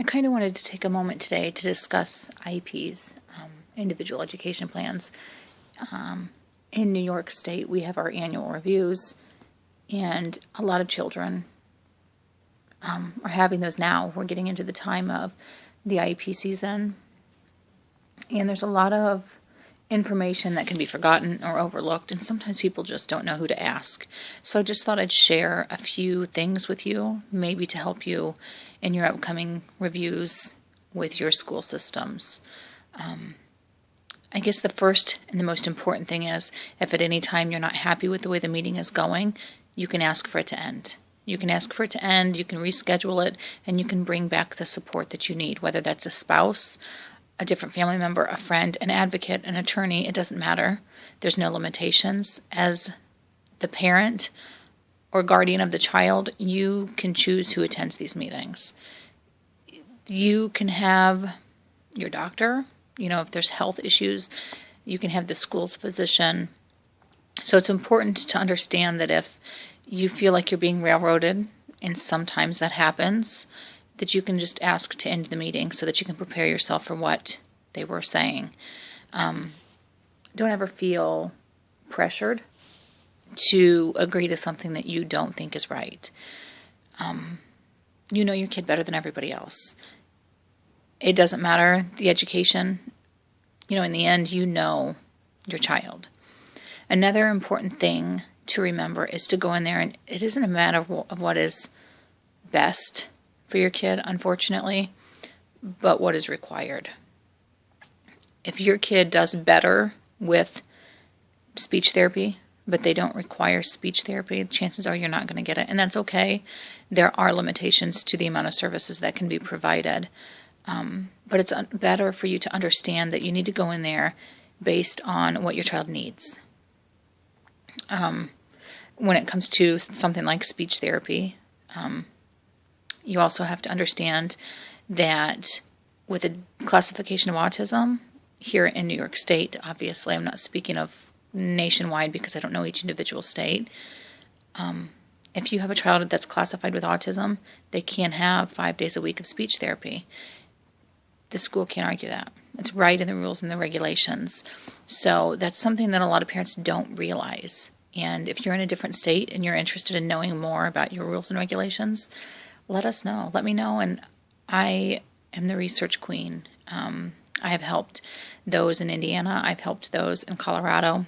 I kind of wanted to take a moment today to discuss IEPs, individual education plans. In New York State, we have our annual reviews, and a lot of children are having those now. We're getting into the time of the IEP season, and there's a lot of information that can be forgotten or overlooked, and sometimes people just don't know who to ask. So I just thought I'd share a few things with you, maybe to help you in your upcoming reviews with your school systems. I guess the first and the most important thing is, if at any time you're not happy with the way the meeting is going, you can ask for it to end. You can ask for it to end, you can reschedule it, and you can bring back the support that you need, whether that's a spouse, a different family member, a friend, an advocate, an attorney. It doesn't matter. There's no limitations. As the parent or guardian of the child, you can choose who attends these meetings. You can have your doctor, if there's health issues, you can have the school's physician. So it's important to understand that if you feel like you're being railroaded, and sometimes that happens, that you can just ask to end the meeting so that you can prepare yourself for what they were saying. Don't ever feel pressured to agree to something that you don't think is right. You know your kid better than everybody else. It doesn't matter the education. In the end, you know your child. Another important thing to remember is to go in there, and it isn't a matter of what is best for your kid, unfortunately, but what is required. If your kid does better with speech therapy, but they don't require speech therapy, chances are you're not going to get it, and that's okay. There are limitations to the amount of services that can be provided, but it's better for you to understand that you need to go in there based on what your child needs. When it comes to something like speech therapy, you also have to understand that with a classification of autism here in New York State, obviously I'm not speaking of nationwide because I don't know each individual state. If you have a child that's classified with autism, they can have 5 days a week of speech therapy. The school can't argue that. It's right in the rules and the regulations. So that's something that a lot of parents don't realize. And if you're in a different state and you're interested in knowing more about your rules and regulations, let us know. Let me know. And I am the research queen. I have helped those in Indiana. I've helped those in Colorado.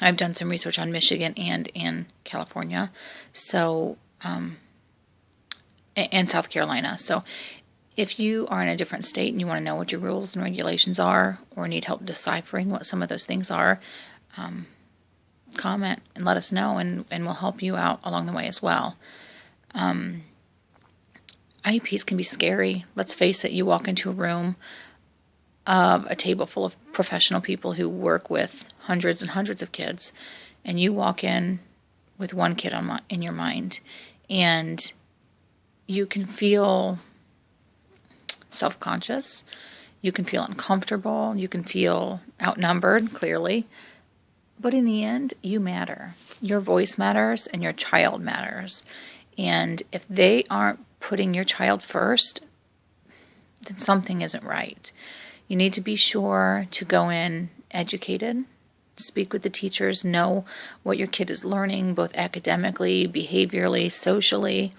I've done some research on Michigan and in California. So, and South Carolina. So if you are in a different state and you want to know what your rules and regulations are, or need help deciphering what some of those things are, comment and let us know, and we'll help you out along the way as well. IEPs can be scary. Let's face it, you walk into a room of a table full of professional people who work with hundreds and hundreds of kids, and you walk in with one kid in your mind, and you can feel self-conscious, you can feel uncomfortable, you can feel outnumbered, clearly, but in the end, you matter. Your voice matters, and your child matters. And if they aren't putting your child first, then something isn't right. You need to be sure to go in educated, speak with the teachers, know what your kid is learning, both academically, behaviorally, socially.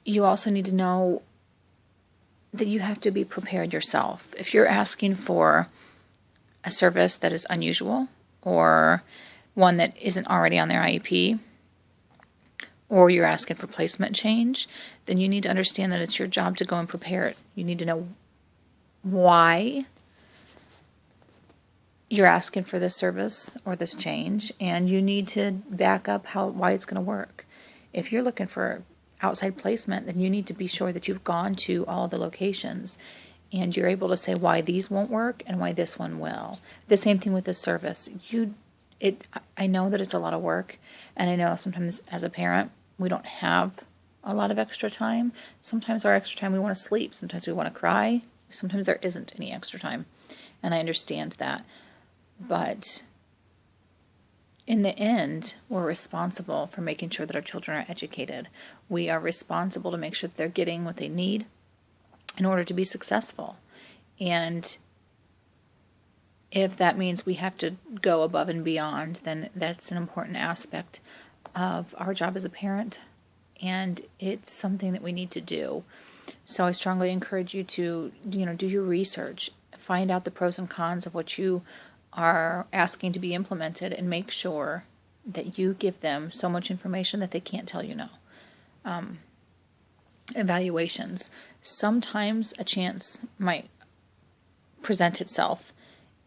You also need to know that you have to be prepared yourself. If you're asking for a service that is unusual, or one that isn't already on their IEP, or you're asking for placement change, then you need to understand that it's your job to go and prepare it. You need to know why you're asking for this service or this change, and you need to back up why it's going to work. If you're looking for outside placement, then you need to be sure that you've gone to all the locations and you're able to say why these won't work and why this one will. The same thing with this service. I know that it's a lot of work, and I know sometimes as a parent we don't have a lot of extra time. Sometimes our extra time we want to sleep. Sometimes we want to cry. Sometimes there isn't any extra time, and I understand that. But in the end, we're responsible for making sure that our children are educated. We are responsible to make sure that they're getting what they need in order to be successful. And if that means we have to go above and beyond, then that's an important aspect of our job as a parent, and it's something that we need to do. So I strongly encourage you to, do your research, find out the pros and cons of what you are asking to be implemented, and make sure that you give them so much information that they can't tell you no. Evaluations. Sometimes a chance might present itself,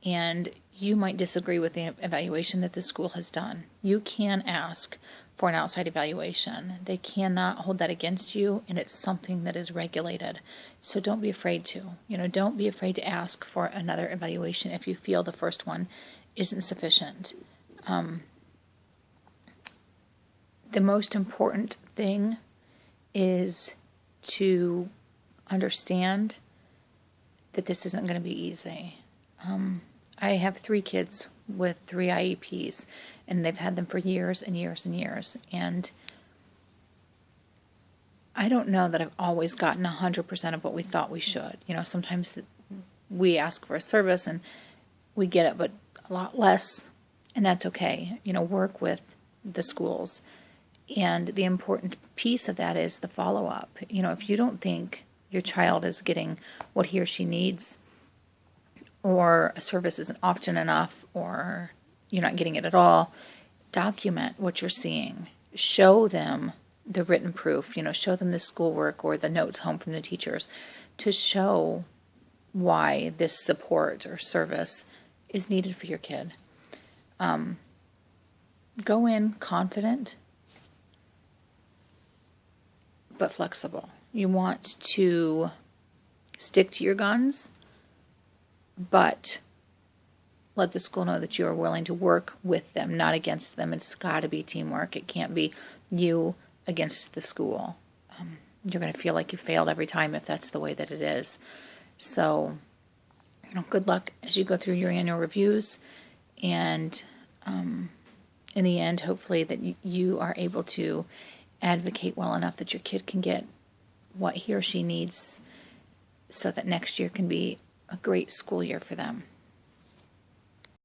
and you might disagree with the evaluation that the school has done. You can ask for an outside evaluation. They cannot hold that against you, and it's something that is regulated. So don't be afraid to. Don't be afraid to ask for another evaluation if you feel the first one isn't sufficient. The most important thing is to understand that this isn't going to be easy. I have 3 kids with 3 IEPs, and they've had them for years and years and years. And I don't know that I've always gotten 100% of what we thought we should. Sometimes we ask for a service and we get it, but a lot less, and that's okay. Work with the schools. And the important piece of that is the follow-up. If you don't think your child is getting what he or she needs, or a service isn't often enough, or you're not getting it at all, document what you're seeing. Show them the written proof, show them the schoolwork or the notes home from the teachers to show why this support or service is needed for your kid. Go in confident, but flexible. You want to stick to your guns, but let the school know that you are willing to work with them, not against them. It's got to be teamwork. It can't be you against the school. You're going to feel like you failed every time if that's the way that it is. So, good luck as you go through your annual reviews, and in the end, hopefully that you are able to advocate well enough that your kid can get what he or she needs so that next year can be a great school year for them.